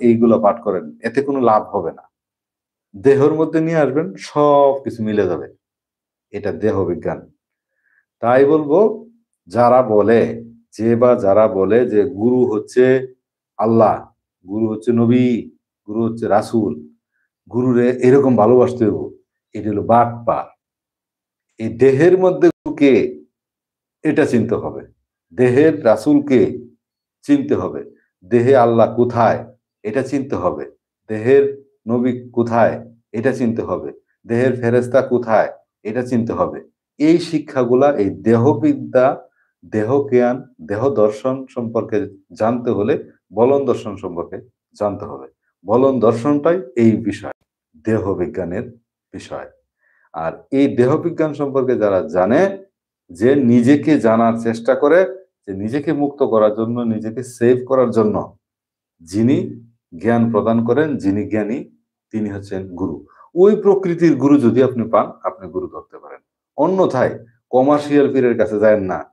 এইগুলো পাঠ করেন, এতে কোনো লাভ হবে না। দেহের মধ্যে নিয়ে আসবেন, সব কিছু মিলে যাবে। এটা দেহ বিজ্ঞান। তাই বলবো, যারা বলে যারা বলে যে গুরু হচ্ছে আল্লাহ, গুরু হচ্ছে নবী, গুরু হচ্ছে রাসূল, গুরুরে এরকম ভালোবাসতে হইব, এটা হলো বাটপার। এই দেহের মধ্যে কে, এটা চিনতে হবে। দেহের রাসূলকে চিনতে হবে। দেহে আল্লাহ কোথায়, এটা চিনতে হবে। দেহের নবী কোথায়, এটা চিনতে হবে। দেহের ফেরেশতা কোথায়, এটা চিনতে হবে। এই শিক্ষাগুলা, এই দেহবিদ্যা, দেহ জ্ঞান, দেহ দর্শন সম্পর্কে জানতে হলে বলন দর্শন সম্পর্কে জানতে হবে। বলন দর্শনটাই এই বিষয়, দেহ বিজ্ঞানের বিষয়। আর এই দেহ বিজ্ঞান সম্পর্কে যারা জানে, যে নিজেকে জানার চেষ্টা করে, যে নিজেকে মুক্ত করার জন্য, নিজেকে সেভ করার জন্য যিনি জ্ঞান প্রদান করেন, যিনি জ্ঞানী, তিনি হচ্ছেন গুরু। ওই প্রকৃতির গুরু যদি আপনি পান, আপনি গুরু ধরতে পারেন। অন্যথায় কমার্শিয়াল পীরের কাছে যায়েন না।